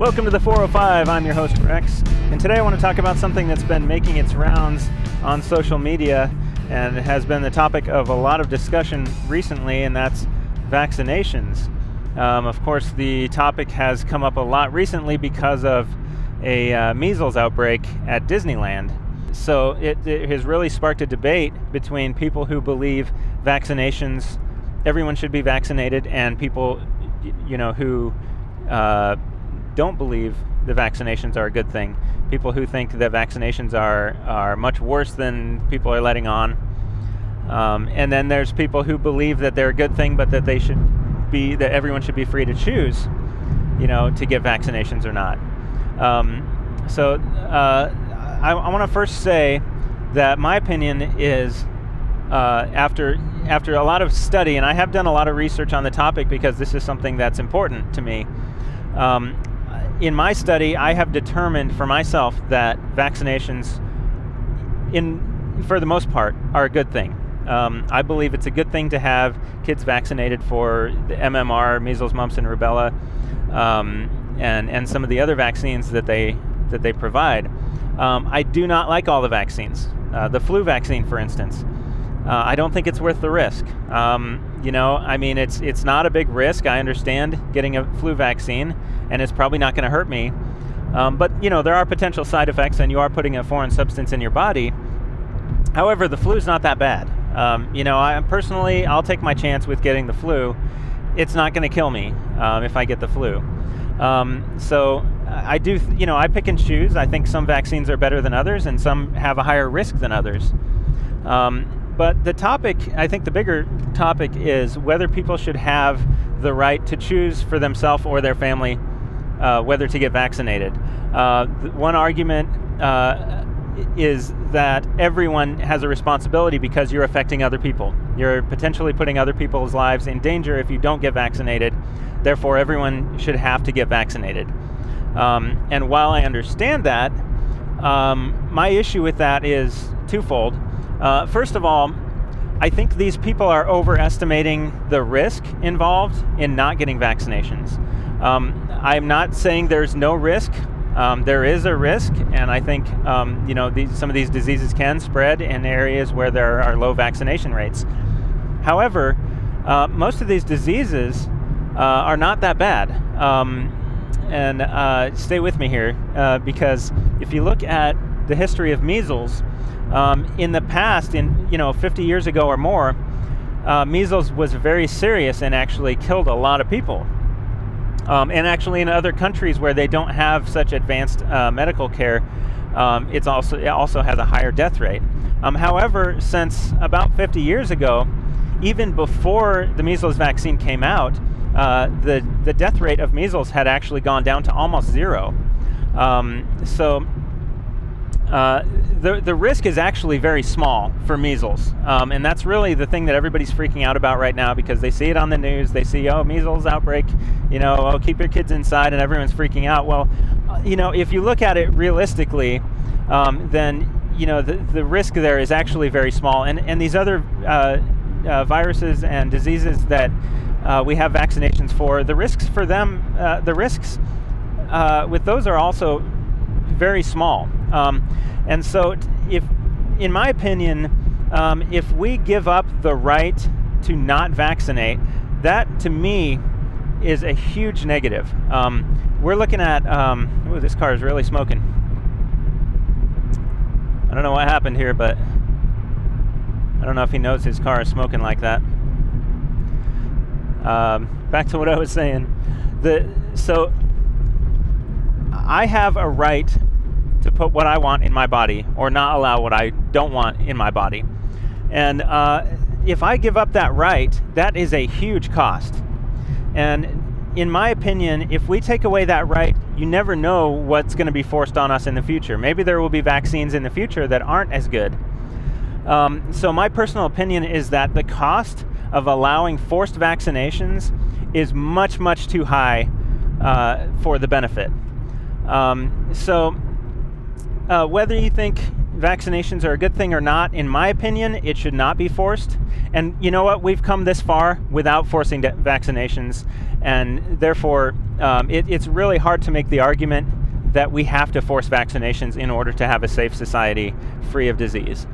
Welcome to the 405. I'm your host, Rex, and today I want to talk about something that's been making its rounds on social media and has been the topic of a lot of discussion recently, and that's vaccinations. Of course, the topic has come up a lot recently because of a measles outbreak at Disneyland. So it has really sparked a debate between people who believe vaccinations, everyone should be vaccinated, and people, who don't believe the vaccinations are a good thing. People who think that vaccinations are much worse than people are letting on. And then there's people who believe that they're a good thing, but that that everyone should be free to choose, to get vaccinations or not. I want to first say that my opinion is, after a lot of study, and I have done a lot of research on the topic because this is something that's important to me. In my study, I have determined for myself that vaccinations, for the most part, are a good thing. I believe it's a good thing to have kids vaccinated for the MMR, measles, mumps, and rubella, and some of the other vaccines that they provide. I do not like all the vaccines. The flu vaccine, for instance. I don't think it's worth the risk. It's not a big risk. I understand getting a flu vaccine, and it's probably not going to hurt me. But there are potential side effects, and you are putting a foreign substance in your body. However, the flu is not that bad. I'll take my chance with getting the flu. It's not going to kill me if I get the flu. So I do, I pick and choose. I think some vaccines are better than others, and some have a higher risk than others. But the topic, I think the bigger topic, is whether people should have the right to choose for themselves or their family whether to get vaccinated. One argument is that everyone has a responsibility because you're affecting other people. You're potentially putting other people's lives in danger if you don't get vaccinated. Therefore, everyone should have to get vaccinated. And while I understand that, my issue with that is twofold. First of all, I think these people are overestimating the risk involved in not getting vaccinations. I'm not saying there's no risk. There is a risk, and I think some of these diseases can spread in areas where there are low vaccination rates. However, most of these diseases are not that bad. And stay with me here, because if you look at the history of measles, in the past, 50 years ago or more, measles was very serious and actually killed a lot of people. And actually in other countries where they don't have such advanced medical care, it also has a higher death rate. However, since about 50 years ago, even before the measles vaccine came out, the death rate of measles had actually gone down to almost zero. The risk is actually very small for measles, and that's really the thing that everybody's freaking out about right now, because they see it on the news. They see, measles outbreak, keep your kids inside, and everyone's freaking out. Well, if you look at it realistically, then the risk there is actually very small. And these other viruses and diseases that we have vaccinations for, the risks for them, with those are also very small. And so in my opinion, if we give up the right to not vaccinate, that to me is a huge negative. We're looking at, this car is really smoking. I don't know what happened here, but I don't know if he knows his car is smoking like that. Back to what I was saying. So I have a right to put what I want in my body or not allow what I don't want in my body. And if I give up that right, that is a huge cost. And in my opinion, if we take away that right, you never know what's going to be forced on us in the future. Maybe there will be vaccines in the future that aren't as good. So my personal opinion is that the cost of allowing forced vaccinations is much, much too high for the benefit. Whether you think vaccinations are a good thing or not, in my opinion, it should not be forced. And you know what? We've come this far without forcing vaccinations, and therefore it's really hard to make the argument that we have to force vaccinations in order to have a safe society free of disease.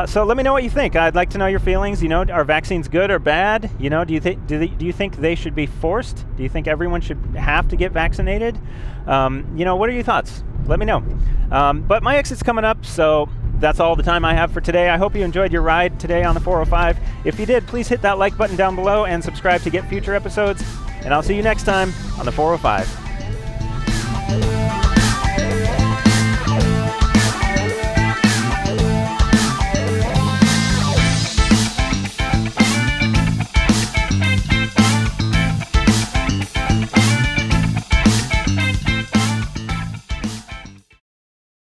So let me know what you think. I'd like to know your feelings. You know, are vaccines good or bad? You know, do you think they should be forced? Do you think everyone should have to get vaccinated? You know, what are your thoughts? Let me know. But my exit's coming up, so that's all the time I have for today. I hope you enjoyed your ride today on the 405. If you did, please hit that like button down below and subscribe to get future episodes. And I'll see you next time on the 405.